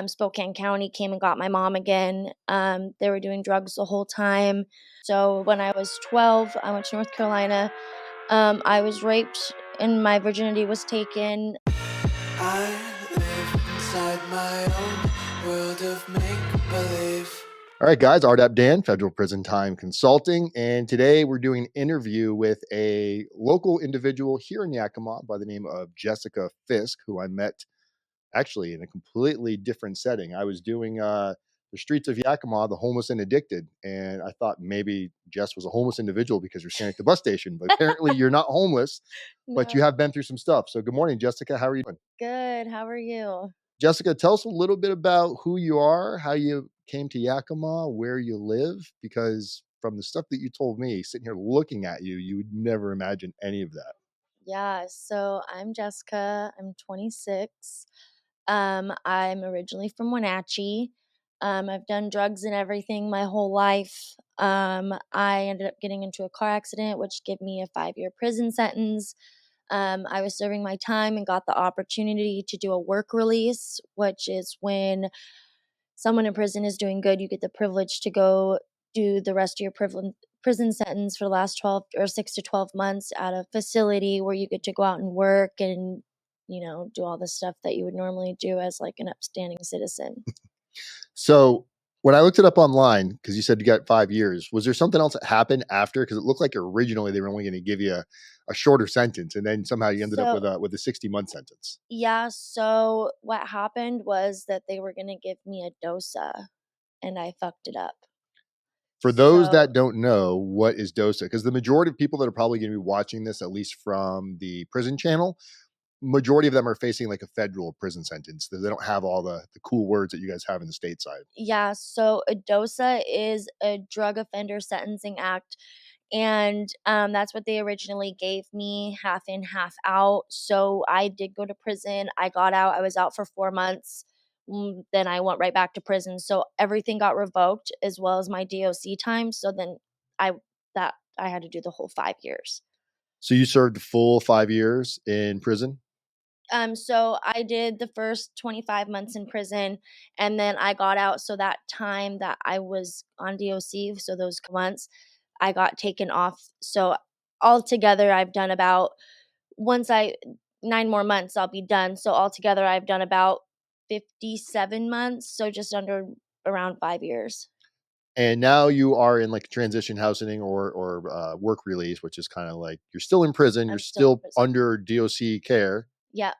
Spokane County came and got my mom again. They were doing drugs the whole time. So when I was 12, I went to North Carolina. I was raped and my virginity was taken. I live inside my own world of make-believe. All right, guys, RDAP Dan, Federal Prison Time Consulting. And today we're doing an interview with a local individual here in Yakima by the name of Jessica Fisk, who I met actually in a completely different setting. I was doing the streets of Yakima, the homeless and addicted. And I thought maybe Jess was a homeless individual because you're standing at the bus station. But apparently you're not homeless, but you No. have been through some stuff. So good morning, Jessica. How are you doing? Good. How are you? Jessica, tell us a little bit about who you are, how you came to Yakima, where you live, because from the stuff that you told me, sitting here looking at you, you would never imagine any of that. Yeah, so I'm Jessica. I'm 26. I'm originally from Wenatchee. I've done drugs and everything my whole life. I ended up getting into a car accident, which gave me a 5-year prison sentence. I was serving my time and got the opportunity to do a work release, which is when someone in prison is doing good, you get the privilege to go do the rest of your prison sentence for the last 12 or 6 to 12 months at a facility where you get to go out and work and, do all the stuff that you would normally do as like an upstanding citizen. So when I looked it up online, because you said you got 5 years, was there something else that happened after? Because it looked like originally they were only going to give you a shorter sentence, and then somehow you ended up So, with a 60-month sentence. yeah, so what happened was that they were going to give me a DOSA and I fucked it up. For those So, that don't know, what is DOSA? Because the majority of people that are probably going to be watching this, at least from the prison channel, majority of them are facing like a federal prison sentence. They don't have all the cool words that you guys have in the state side. yeah, so a DOSA is a Drug Offender Sentencing Act. And that's what they originally gave me, half in, half out. So I did go to prison. I got out. I was out for 4 months. Then I went right back to prison. So everything got revoked as well as my DOC time. So then I I had to do the whole 5 years. So you served a full 5 years in prison. So I did the first 25 months in prison and then I got out. So that time that I was on DOC, so those months, I got taken off. So altogether I've done about once I 9 more months I'll be done. So altogether I've done about 57 months, so just under around 5 years. And now you are in like transition housing or work release, which is kind of like you're still in prison, you're I'm still in still prison. under DOC care, Yeah.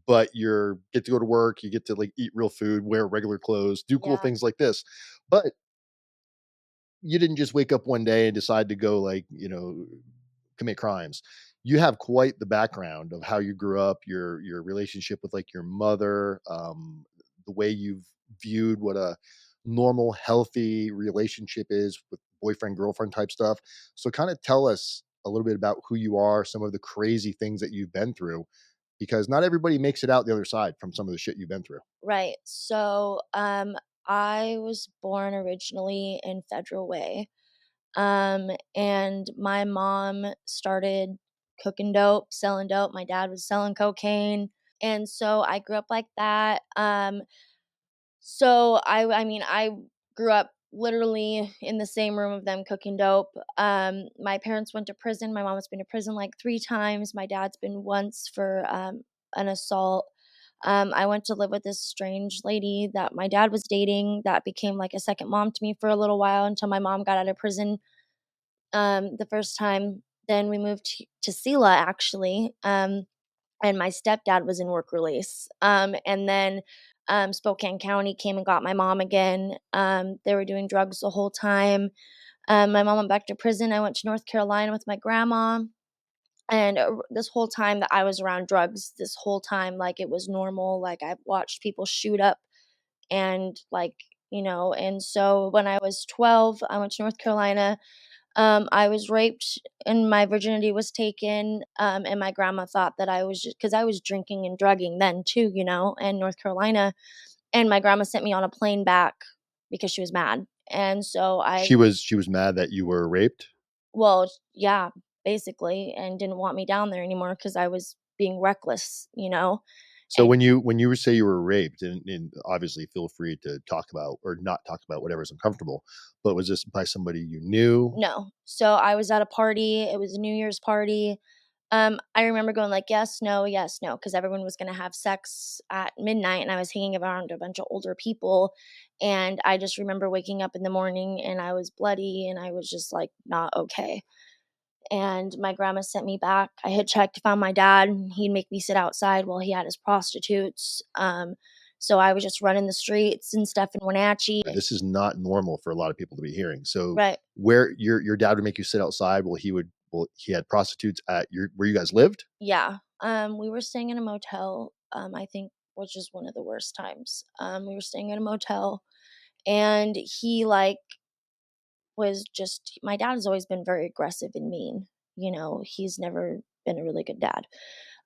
but you're get to go to work, you get to like eat real food, wear regular clothes, do cool Yeah. things like this. But you didn't just wake up one day and decide to go like, commit crimes. You have quite the background of how you grew up, your relationship with like your mother, the way you've viewed what a normal, healthy relationship is with boyfriend, girlfriend type stuff. So kind of tell us a little bit about who you are, some of the crazy things that you've been through, because not everybody makes it out the other side from some of the shit you've been through. Right. So, I was born originally in Federal Way. And my mom started cooking dope, selling dope. My dad was selling cocaine. And so I grew up like that. So I grew up literally in the same room of them cooking dope. My parents went to prison. My mom has been to prison like 3 times. My dad's been once for an assault. I went to live with this strange lady that my dad was dating that became like a second mom to me for a little while until my mom got out of prison the first time. Then we moved to Sela actually. And my stepdad was in work release. And then Spokane County came and got my mom again. They were doing drugs the whole time. My mom went back to prison. I went to North Carolina with my grandma. And this whole time that I was around drugs, this whole time, like it was normal. Like I've watched people shoot up and and so when I was 12, I went to North Carolina. I was raped and my virginity was taken. And my grandma thought that I was just because I was drinking and drugging then too, in North Carolina. And my grandma sent me on a plane back because she was mad. And so She was mad that you were raped. well, yeah, basically, and didn't want me down there anymore because I was being reckless. So when you say you were raped, and obviously feel free to talk about or not talk about whatever's uncomfortable, but was this by somebody you knew? No. So I was at a party, it was a New Year's party. I remember going like, yes, no, because everyone was gonna have sex at midnight and I was hanging around a bunch of older people. And I just remember waking up in the morning and I was bloody and I was just like not okay. And my grandma sent me back. I had checked, found my dad, and he'd make me sit outside while he had his prostitutes. So I was just running the streets and stuff in Wenatchee. This is not normal for a lot of people to be hearing. So Right. where your dad would make you sit outside while he had prostitutes at your where you guys lived? Yeah. We were staying in a motel, I think, which is one of the worst times. We were staying in a motel and he like was just my dad has always been very aggressive and mean. He's never been a really good dad.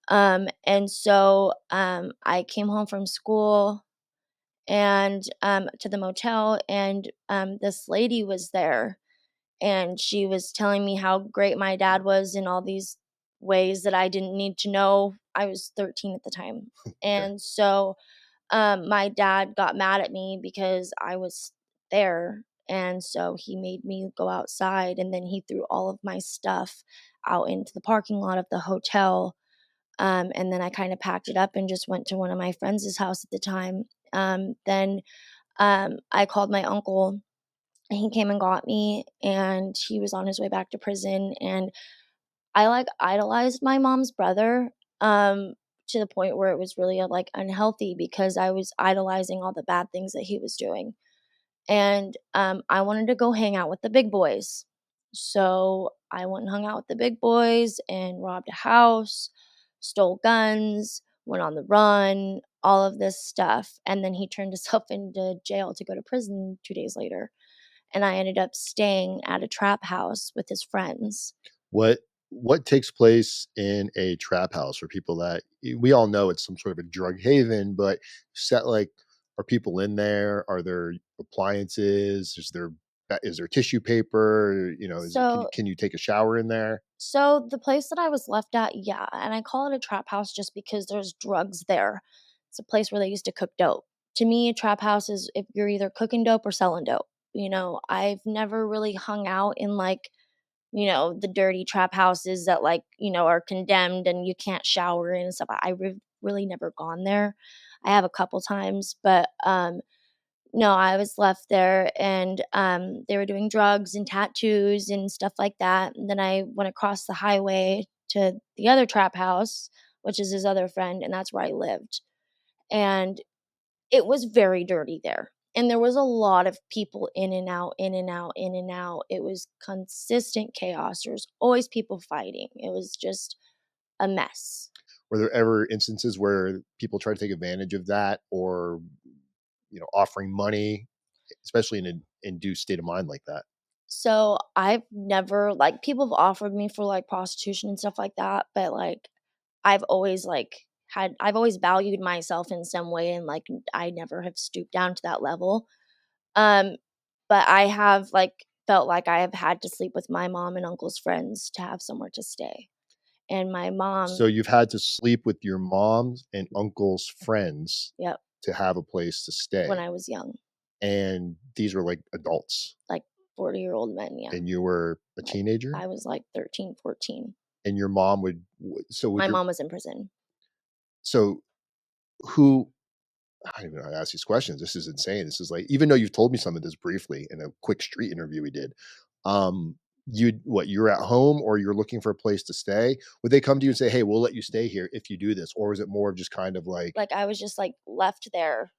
And so I came home from school and to the motel and this lady was there and she was telling me how great my dad was in all these ways that I didn't need to know. I was 13 at the time. Okay. And so my dad got mad at me because I was there. And so he made me go outside and then he threw all of my stuff out into the parking lot of the hotel. And then I kind of packed it up and just went to one of my friends' house at the time. Then I called my uncle and he came and got me and he was on his way back to prison. And I like idolized my mom's brother to the point where it was really like unhealthy because I was idolizing all the bad things that he was doing. And I wanted to go hang out with the big boys. So I went and hung out with the big boys and robbed a house, stole guns, went on the run, all of this stuff. And then he turned himself into jail to go to prison 2 days later. And I ended up staying at a trap house with his friends. What what takes place in a trap house for people that we all know it's some sort of a drug haven, but set like are people in there? Are there appliances? Is there tissue paper? Is it So can you take a shower in there? So the place that I was left at, yeah, and I call it a trap house just because there's drugs there. It's a place where they used to cook dope. To me, a trap house is if you're either cooking dope or selling dope. I've never really hung out in like, the dirty trap houses that like, are condemned and you can't shower in and stuff. Really never gone there. I have a couple times, but no, I was left there and, they were doing drugs and tattoos and stuff like that, and then I went across the highway to the other trap house, which is his other friend, and that's where I lived, and it was very dirty there, and there was a lot of people in and out, in and out, in and out. It was consistent chaos. There was always people fighting. It was just a mess. Were there ever instances where people try to take advantage of that or offering money, especially in an induced state of mind like that? So, I've never like, people have offered me for, like, prostitution and stuff like that, but, like, I've always valued myself in some way and, like, I never have stooped down to that level. Um, but I have, like, felt like I have had to sleep with my mom and uncle's friends to have somewhere to stay. And my mom So you've had to sleep with your mom's and uncle's friends Yep, to have a place to when stay, I was young, and these were, like, adults, like 40-year-old men, yeah. and you were a Like, teenager? I was, like, 13, 14. And your mom would w so would My your mom was in prison. so who I don't even know how to ask these questions. This is insane. This is like even though you've told me some of this briefly in a quick street interview we did, you're at home or you're looking for a place to stay? Would they come to you and say, "Hey, we'll let you stay here if you do this," or is it more of just kind of like, Like, I was just, like, left there.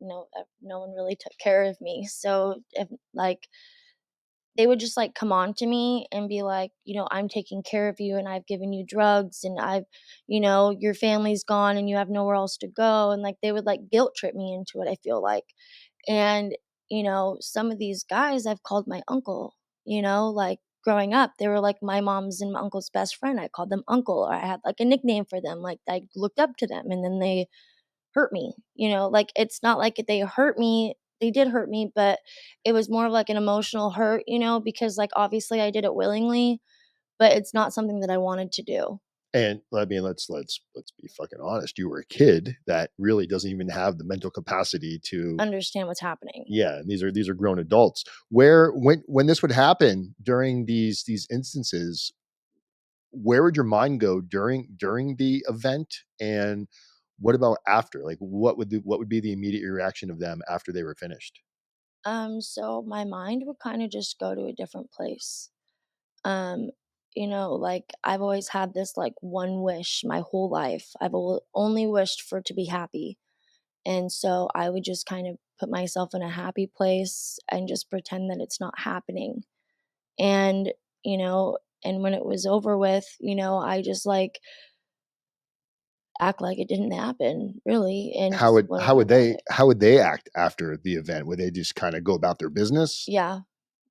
No one really took care of me. So, if like, they would just, like, come on to me and be like, "I'm taking care of you, and I've given you drugs, and your family's gone, and you have nowhere else to go," and, like, they would, like, guilt trip me into it, I feel like. And, some of these guys I've called my uncle, like, growing up, they were, like, my mom's and my uncle's best friend. I called them uncle, or I had, like, a nickname for them, like, I looked up to them, and then they hurt me, like, it's not like they hurt me. They did hurt me, but it was more of, like, an emotional hurt, because, like, obviously I did it willingly, but it's not something that I wanted to do. And I mean, let's be fucking honest. You were a kid that really doesn't even have the mental capacity to. Understand what's happening. Yeah, and these are grown adults. Where when this would happen during these instances, where would your mind go during the event, and what about after? Like, what would be the immediate reaction of them after they were finished? So my mind would kind of just go to a different place. Um, like I've always had this like one wish my whole life. Only wished for to be happy. And so I would just kind of put myself in a happy place and just pretend that it's not happening. And, and when it was over with, I just like act like it didn't happen really and How just would went how on would about they it. how would they act after the event? Would they just kind of go about their business? Yeah,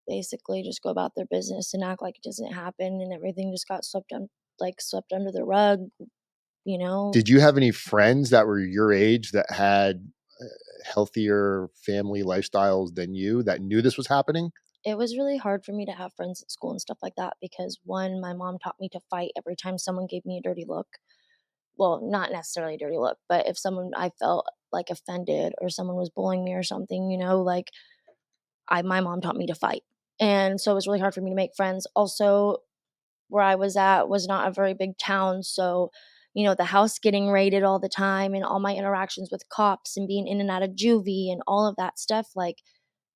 basically just go about their business and act like it doesn't happen and everything just got swept under the rug, you know. Did you have any friends that were your age that had healthier family lifestyles than you that knew this was happening? It was really hard for me to have friends at school and stuff like that because one, my mom taught me to fight every time someone gave me a dirty look. Well, not necessarily a dirty look, but if someone I felt like offended or someone was bullying me or something, like I my mom taught me to fight. And so it was really hard for me to make friends. Also, where I was at was not a very big town, so the house getting raided all the time and all my interactions with cops and being in and out of juvie and all of that stuff, like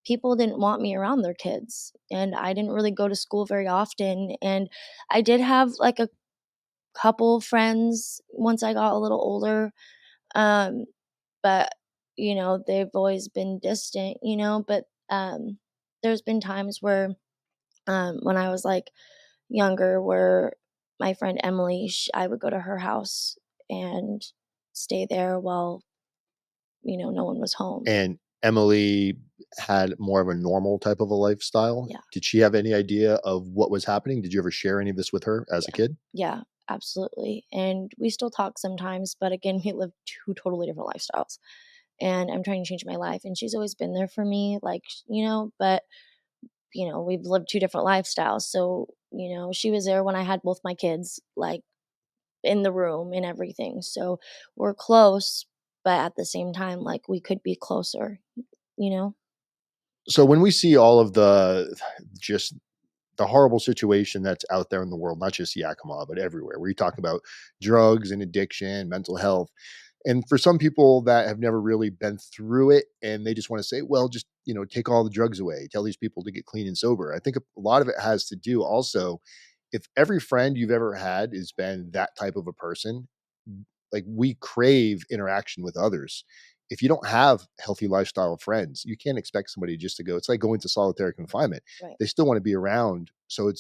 people didn't want me around their kids. And I didn't really go to school very often. And I did have like a couple friends once I got a little older. Um, but they've always been distant, but there's been times where when I was like younger where my friend Emily, I would go to her house and stay there while no one was home. And Emily had more of a normal type of a lifestyle. Yeah. Did she have any idea of what was happening? Did you ever share any of this with her as a Yeah. kid? Yeah, absolutely. And we still talk sometimes, but again, we live two totally different lifestyles. And I'm trying to change my life. And she's always been there for me, like, but, we've lived two different lifestyles. So, she was there when I had both my kids, like, in the room and everything. So we're close, but at the same time, like, we could be closer, you know? So when we see all of just the horrible situation that's out there in the world, not just Yakima, but everywhere, where you talk about drugs and addiction, mental health. And for some people that have never really been through it and they just want to say, well, just, take all the drugs away, tell these people to get clean and sober. I think a lot of it has to do also, if every friend you've ever had has been that type of a person, like we crave interaction with others. If you don't have healthy lifestyle friends, you can't expect somebody just to go. It's like going to solitary confinement. Right. They still want to be around. So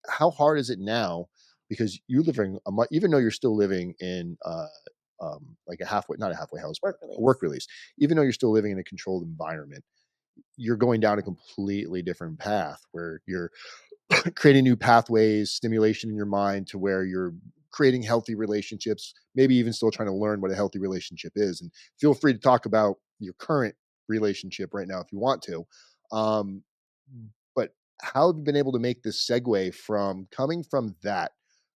how hard is it now? Because you're living even though you're still living in like a halfway, not a halfway house, but Work a work release. release. Even though you're still living in a controlled environment, you're going down a completely different path where you're creating new pathways, stimulation in your mind to where you're creating healthy relationships, maybe even still trying to learn what a healthy relationship is. And feel free to talk about your current relationship right now if you want to. Um, but how have you been able to make this segue from coming from that,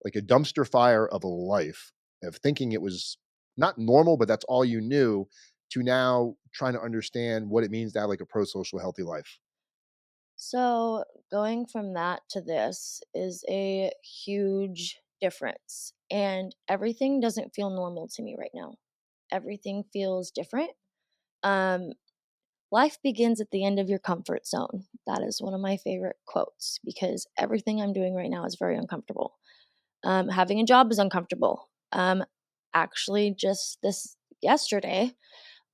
like a dumpster fire of a life, of thinking it was not normal, but that's all you knew, to now trying to understand what it means to have like a pro-social healthy life? So going from that to this is a huge difference. And everything doesn't feel normal to me right now. Everything feels different. Um, Life begins at the end of your comfort zone. That is one of my favorite quotes because everything I'm doing right now is very uncomfortable. Having a job is uncomfortable. Actually, just this yesterday,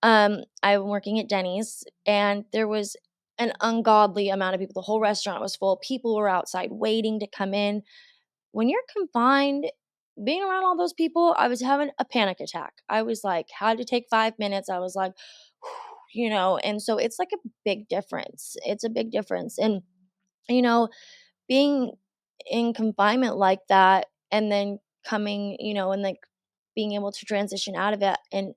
I'm working at Denny's, and there was an ungodly amount of people. The whole restaurant was full. People were outside waiting to come in. When you're confined, being around all those people, I was having a panic attack. I was like, had to take 5 minutes. I was like, and so it's like a big difference. It's a big difference. And, you know, being in confinement like that and then coming, and like being able to transition out of it. And,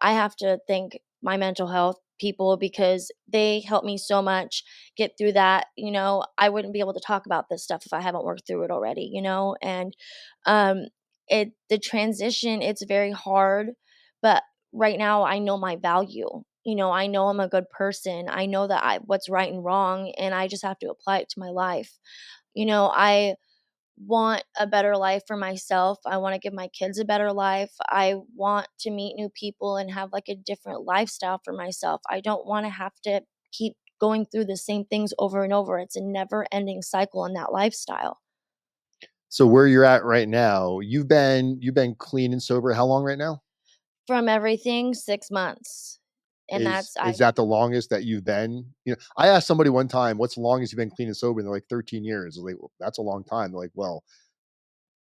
I have to thank my mental health people because they helped me so much get through that. I wouldn't be able to talk about this stuff if I haven't worked through it already, and the transition, it's very hard, but right now I know my value. You know, I know I'm a good person. I know that I what's right and wrong, and I just have to apply it to my life. You know, I want a better life for myself. I want to give my kids a better life. I want to meet new people and have like a different lifestyle for myself. I don't want to have to keep going through the same things over and over. It's a never ending cycle in that lifestyle. So where you're at right now, you've been clean and sober how long right now? From everything, 6 months. And Is that's is I that the longest that you've been? I asked somebody one time, "What's the longest you've been clean and sober?" And they're like, "13 years." I was like, "Well, that's a long time." They're like, "Well,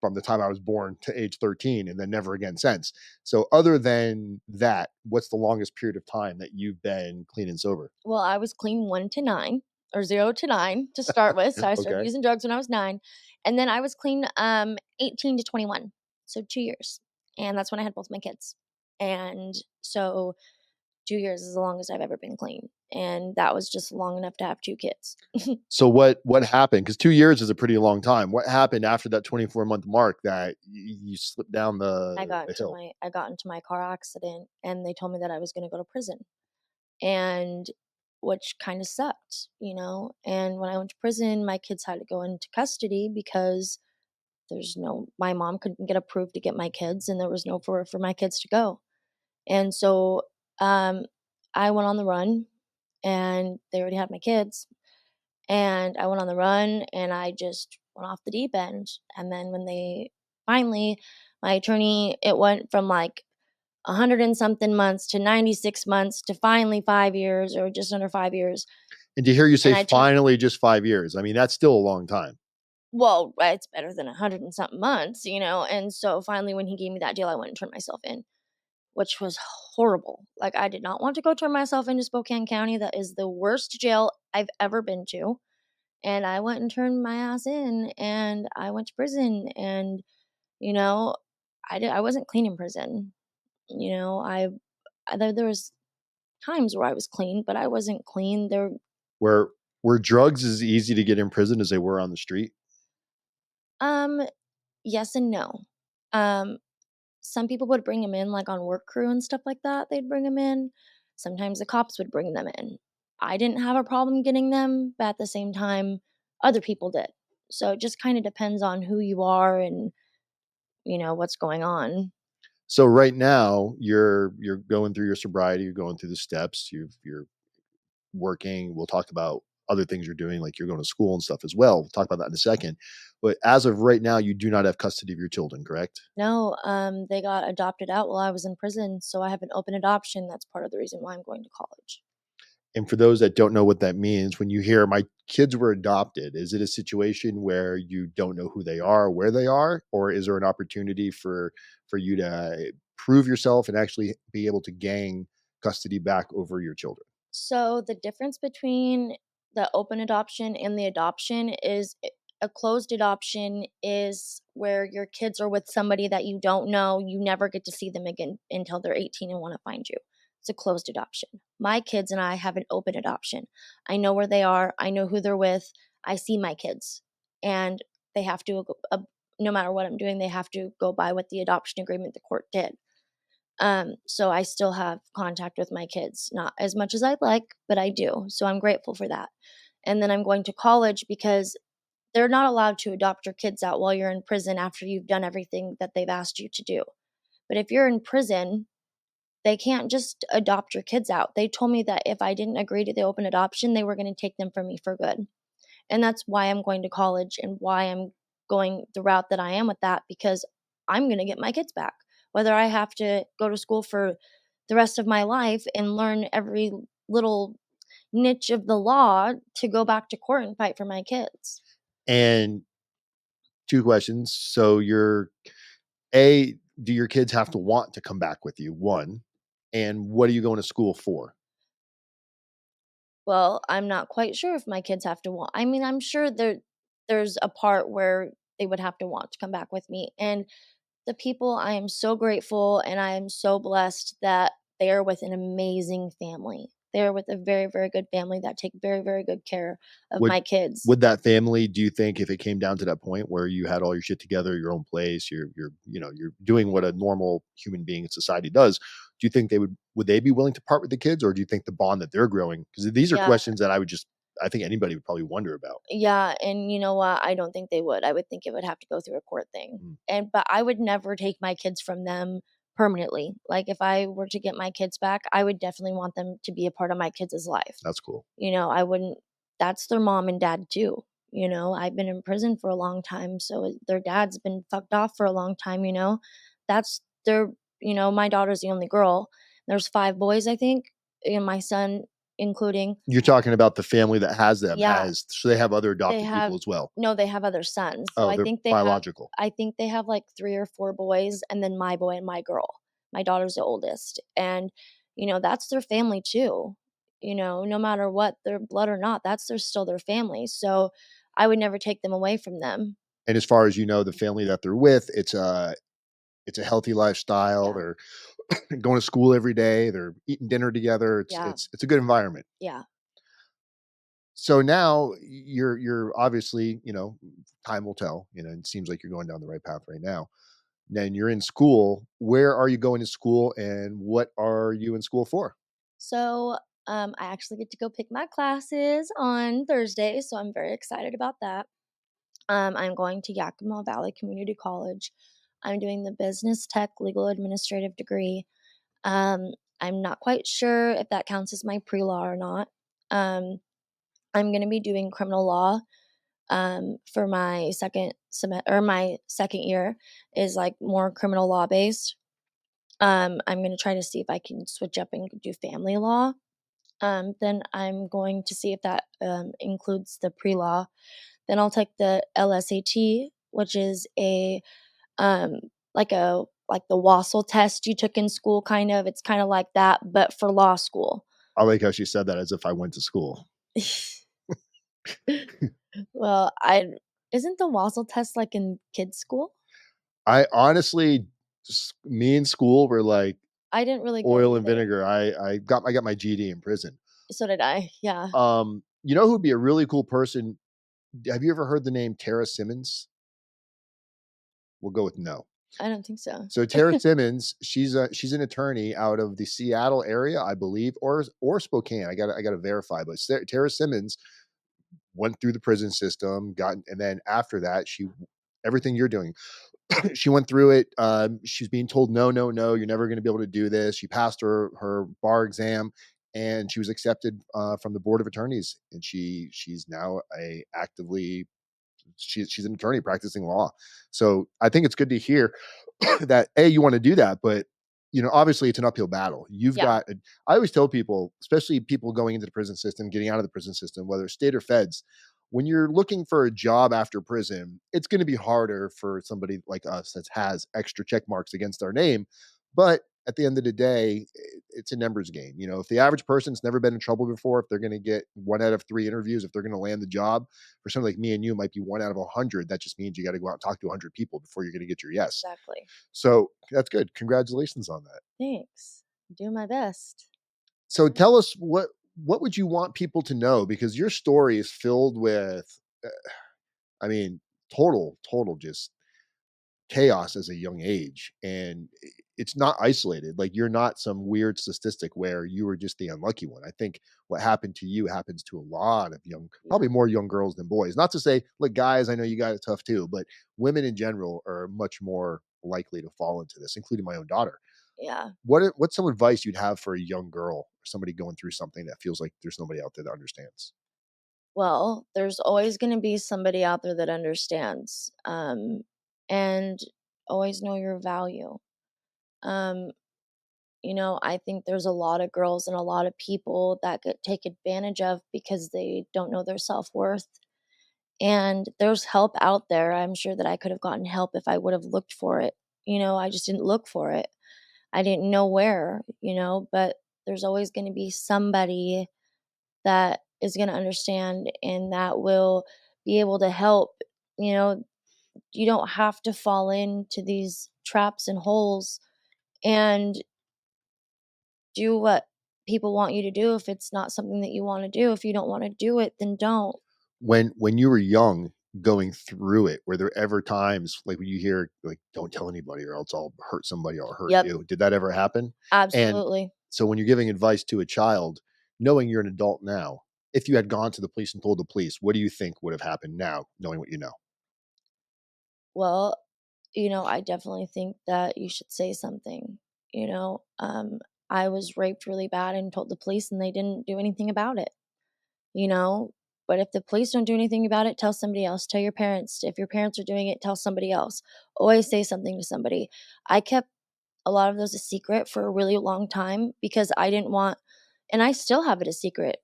from the time I was born to age 13 and then never again since." So other than that, what's the longest period of time that you've been clean and sober? well, I was clean 1 to 9 or 0 to 9 to start with. So I started Okay. using drugs when I was 9. And then I was clean 18 to 21. So 2 years. And that's when I had both my kids. And so 2 years is the longest I've ever been clean. And that was just long enough to have 2 kids. So what happened? Because 2 years is a pretty long time. What happened after that 24-month mark that you slipped down the hill? I got into my car accident and they told me that I was going to go to prison. And which kind of sucked, you know? And when I went to prison, my kids had to go into custody because my mom couldn't get approved to get my kids and there was no for my kids to go. And so um I went on the run and they already had my kids and I went on the run and I just went off the deep end. And then when they finally my attorney it went from like 100 and something months to 96 months to finally 5 years or just under 5 years. And to hear you And say I turned finally just 5 years, I mean, that's still a long time. well, it's better than 100 and something months, you know? And so finally when he gave me that deal, I went and turned myself in, which was horrible. Like, I did not want to go turn myself into Spokane County. That is the worst jail I've ever been to. And I went and turned my ass in and I went to prison and, you know, I wasn't clean in prison. You know, there was times where I was clean, but I wasn't clean. Where were drugs as easy to get in prison as they were on the street? Um, yes and no. Um, some people would bring them in, like, on work crew and stuff like that, they'd bring them in. Sometimes the cops would bring them in. I didn't have a problem getting them, but at the same time, other people did. So it just kinda depends on who you are and, what's going on. So right now, you're going through your sobriety, you're going through the steps, you're working. We'll talk about other things you're doing, like you're going to school and stuff as well. We'll talk about that in a second. But as of right now, you do not have custody of your children, correct? No, they got adopted out while I was in prison, so I have an open adoption, that's part of the reason why I'm going to college. And for those that don't know what that means, when you hear my kids were adopted, is it a situation where you don't know who they are, where they are, or is there an opportunity for you to prove yourself and actually be able to gain custody back over your children? So the difference between the open adoption and the adoption is a closed adoption is where your kids are with somebody that you don't know. You never get to see them again until they're 18 and want to find you. It's a closed adoption. My kids and I have an open adoption. I know where they are. I know who they're with. I see my kids, and they have to. No matter what I'm doing, they have to go by what the adoption agreement the court did. So I still have contact with my kids, not as much as I'd like, but I do. So I'm grateful for that. And then I'm going to college because they're not allowed to adopt your kids out while you're in prison after you've done everything that they've asked you to do. But if you're in prison, they can't just adopt your kids out. They told me that if I didn't agree to the open adoption, they were going to take them from me for good. And that's why I'm going to college and why I'm going the route that I am with that because I'm going to get my kids back. Whether I have to go to school for the rest of my life and learn every little niche of the law to go back to court and fight for my kids. And two questions. So you're A, do your kids have to want to come back with you? One. And what are you going to school for? Well, I'm not quite sure if my kids have to want. I mean, I'm sure there's a part where they would have to want to come back with me. And the people I am so grateful and I am so blessed that they are with an amazing family. there with a very, very good family that take very, very good care of Would my kids. would that family, do you think, if it came down to that point where you had all your shit together, your own place, you're doing what a normal human being in society does, do you think would they be willing to part with the kids, or do you think the bond that they're growing, because these are Yeah. questions that I think anybody would probably wonder about. Yeah, and you know what? I don't think they would. I would think it would have to go through a court thing. Mm, But I would never take my kids from them permanently. Like if I were to get my kids back, I would definitely want them to be a part of my kids' life. that's cool. I wouldn't that's their mom and dad too. I've been in prison for a long time, so their dad's been fucked off for a long time. That's their my daughter's the only girl. There's 5 boys, I think, and my son including. You're talking about the family that has them Yeah, has so they have other they adopted people have as well. no, they have other sons. So Oh, they're biological. I think they have like 3 or 4 boys and then my boy and my girl. My daughter's the oldest. And that's their family too. No matter what, their blood or not, still their family. So I would never take them away from them. And as far as you know, the family that they're with, it's a healthy lifestyle. Yeah. They're going to school every day. They're eating dinner together. It's Yeah. it's it's a good environment. Yeah. So now you're obviously, time will tell. It seems like you're going down the right path right now. Then you're in school. Where are you going to school, and what are you in school for? So I actually get to go pick my classes on Thursday, so I'm very excited about that. I'm going to Yakima Valley Community College. I'm doing the business tech legal administrative degree. Um, I'm not quite sure if that counts as my pre law or not. Um, I'm going to be doing criminal law for my second semester or my second year is like more criminal law based. I'm going to try to see if I can switch up and do family law. Then I'm going to see if that includes the pre law. Then I'll take the LSAT, which is um like the Wassel test you took in school kind of. It's kind of like that, but for law school. I like how she said that as if I went to school. Well, I isn't the Wassel test like in kids school? I honestly, me and school were like I didn't really go oil and either. vinegar. I got my GD in prison. So did I. Yeah. You know who'd be a really cool person? Have you ever heard the name Tara Simmons? We'll go with no. I don't think so. So Tara Simmons, she's an attorney out of the Seattle area, I believe, or Spokane. I got to verify, but Tara Simmons went through the prison system, and then after that, she everything you're doing. She went through it. She's being told, no, no, no, you're never going to be able to do this. She passed her bar exam, and she was accepted from the board of attorneys, and she's now a actively she's an attorney practicing law. So I think it's good to hear that you want to do that, but obviously it's an uphill battle. Yeah. I always tell people, especially people going into the prison system, getting out of the prison system, whether it's state or feds, when you're looking for a job after prison, it's going to be harder for somebody like us that has extra check marks against our name. But at the end of the day, it's a numbers game. If the average person's never been in trouble before, if they're going to get 1 out of 3 interviews, if they're going to land the job, for somebody like me and you, it might be 1 out of 100. That just means you got to go out and talk to 100 people before you're going to get your yes. Exactly. So that's good. Congratulations on that. Thanks. Do my best. So tell us what would you want people to know, because your story is filled with, uh, I mean, total just chaos as a young age, and it's not isolated. Like, you're not some weird statistic where you were just the unlucky one. I think what happened to you happens to a lot of Yeah. probably more young girls than boys. Not to say, look, guys, I know you got it tough too, but women in general are much more likely to fall into this, including my own daughter. Yeah. What's some advice you'd have for a young girl or somebody going through something that feels like there's nobody out there that understands? Well, there's always going to be somebody out there that understands. And always know your value. Um, I think there's a lot of girls and a lot of people that get take advantage of because they don't know their self-worth. And there's help out there. I'm sure that I could have gotten help if I would have looked for it. I just didn't look for it. I didn't know where, but there's always going to be somebody that is going to understand and that will be able to help. You know, you don't have to fall into these traps and holes and do what people want you to do if it's not something that you want to do. If you don't want to do it, then don't. When you were young going through it, were there ever times like when you hear like don't tell anybody or else I'll hurt somebody or hurt Yep, you? Did that ever happen? And absolutely. so when you're giving advice to a child, knowing you're an adult now, if you had gone to the police and told the police, what do you think would have happened now, knowing what you know? Well, I definitely think that you should say something. You know, I was raped really bad and told the police, and they didn't do anything about it. You know, but if the police don't do anything about it, tell somebody else. Tell your parents. If your parents are doing it, tell somebody else. Always say something to somebody. I kept a lot of those a secret for a really long time because I didn't want, and I still have it a secret.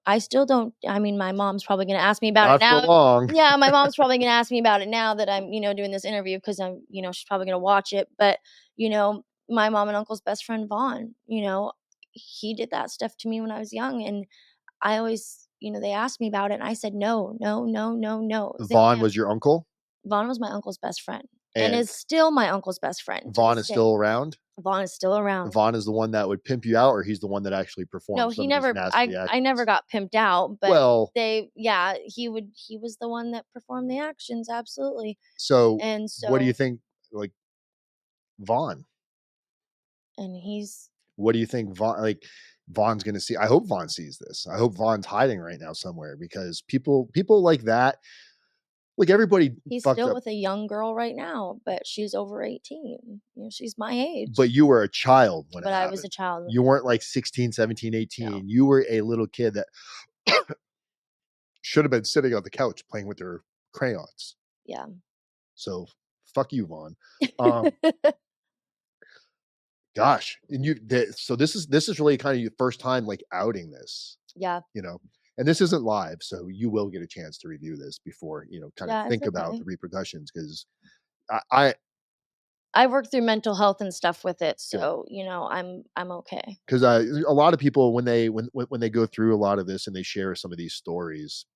I still don't, I mean, my mom's probably gonna ask me about it Not for now. long. Yeah, my mom's probably gonna ask me about it now that I'm, doing this interview because she's probably gonna watch it. But, my mom and uncle's best friend, Vaughn, he did that stuff to me when I was young. And I always, they asked me about it and I said, no, no, no, no, no. It was an Vaughn answer. was your uncle, Vaughn was my uncle's best friend and and is still my uncle's best friend to Vaughn this is day. still around. Vaughn is still around. Vaughn is the one that would pimp you out, or he's the one that actually No, performs he some of these never nasty I never actions. got pimped out, but Well, he was the one that performed the actions, absolutely. so And what do you so think, like Vaughn? and he's What do you think Vaughn's going to see? I hope Vaughn sees this. I hope Vaughn's hiding right now somewhere because people like that, like everybody he's fucked still up. with a young girl right now, but she's over 18. She's my age. But you were a child when it But I was a happened. child. You weren't like 16, 17, No. 18. You were a little kid that should have been sitting on the couch playing with their crayons. Yeah. So fuck you, Vaughn. Um, Gosh, and so this is really kind of your first time like outing this, Yeah. you know. And this isn't live, so you will get a chance to review this before, kind of Yeah, it's think about okay. the repercussions because I I worked through mental health and stuff with it, good. so, I'm okay. Because a lot of people when they go through a lot of this and they share some of these stories,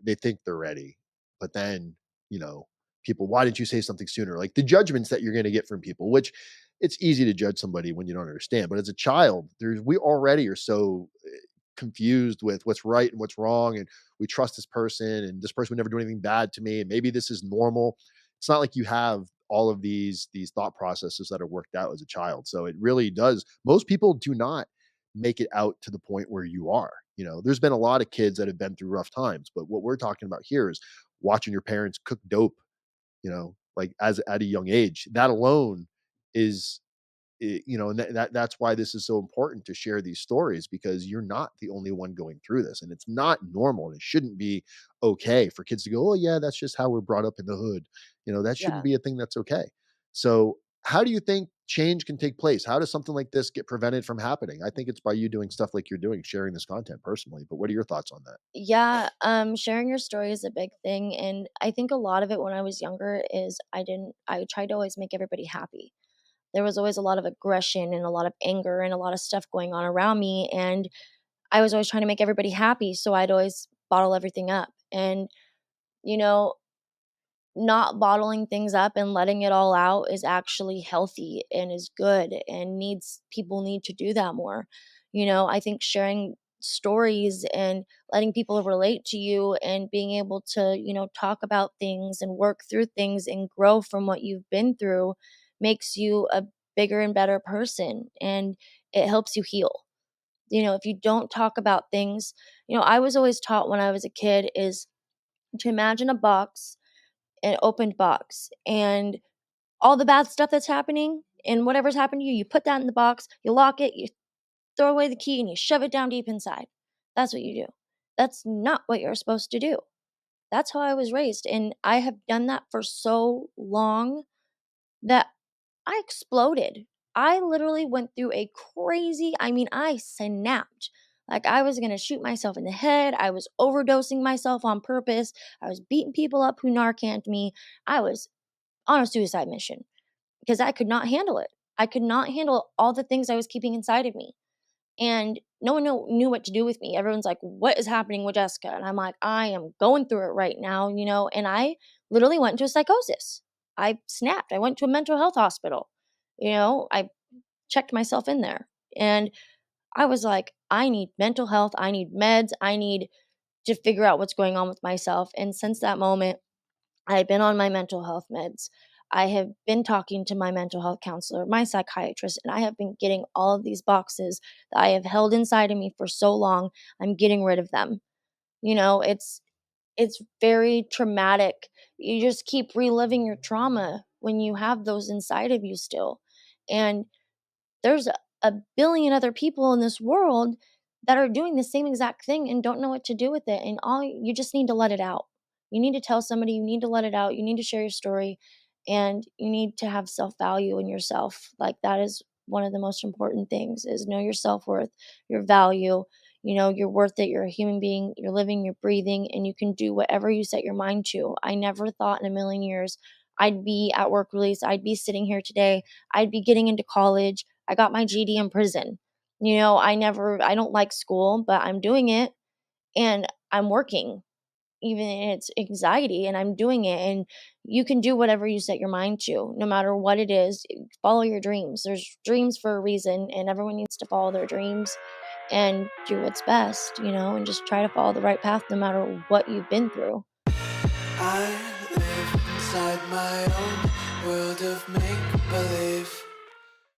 they think they're ready, but then you know people, why didn't you say something sooner? Like the judgments that you're going to get from people, which it's easy to judge somebody when you don't understand, but as a child, we already are so confused with what's right and what's wrong, and we trust this person would never do anything bad to me, and maybe this is normal. It's not like you have all of these thought processes that are worked out as a child. So it really does. Most people do not make it out to the point where you are. There's been a lot of kids that have been through rough times, but what we're talking about here is watching your parents cook dope, like as at a young age. That alone is and that's why this is so important to share these stories, because you're not the only one going through this, and it's not normal, and it shouldn't be okay for kids to go, oh yeah, that's just how we're brought up in the hood. That shouldn't Yeah. be a thing that's okay. So how do you think change can take place? How does something like this get prevented from happening? I think it's by you doing stuff like you're doing, sharing this content personally, but what are your thoughts on that? Yeah, sharing your story is a big thing, and I think a lot of it when I was younger is I tried to always make everybody happy. There was always a lot of aggression and a lot of anger and a lot of stuff going on around me, and I was always trying to make everybody happy, so I'd always bottle everything up. And, you know, not bottling things up and letting it all out is actually healthy and is good, and needs people need to do that more. I think sharing stories and letting people relate to you and being able to, talk about things and work through things and grow from what you've been through makes you a bigger and better person, and it helps you heal. If you don't talk about things, I was always taught when I was a kid is to imagine a box, an opened box, and all the bad stuff that's happening and whatever's happened to you, you put that in the box, you lock it, you throw away the key, and you shove it down deep inside. That's what you do. That's not what you're supposed to do. That's how I was raised. And I have done that for so long that I exploded. I literally went through I snapped. Like I was going to shoot myself in the head. I was overdosing myself on purpose. I was beating people up who Narcaned me. I was on a suicide mission because I could not handle it. I could not handle all the things I was keeping inside of me. And no one knew what to do with me. Everyone's like, what is happening with Jessica? And I'm like, I am going through it right now, and I literally went into a psychosis. I snapped. I went to a mental health hospital. I checked myself in there. And I was like, I need mental health, I need meds, I need to figure out what's going on with myself. And since that moment, I've been on my mental health meds. I have been talking to my mental health counselor, my psychiatrist, and I have been getting all of these boxes that I have held inside of me for so long. I'm getting rid of them. You know, it's very traumatic. You just keep reliving your trauma when you have those inside of you still. And there's a billion other people in this world that are doing the same exact thing and don't know what to do with it. And all you just need to let it out. You need to tell somebody, you need to let it out. You need to share your story, and you need to have self-value in yourself. Like, that is one of the most important things, is know your self-worth, your value. You know, you're worth it. You're a human being. You're living, you're breathing, and you can do whatever you set your mind to. I never thought in a million years I'd be at work release. I'd be sitting here today. I'd be getting into college. I got my GD in prison. You know, I don't like school, but I'm doing it, and I'm working, even in its anxiety, and I'm doing it. And you can do whatever you set your mind to, no matter what it is. Follow your dreams. There's dreams for a reason, and everyone needs to follow their dreams and do what's best, and just try to follow the right path no matter what you've been through. I live inside my own world of make-believe.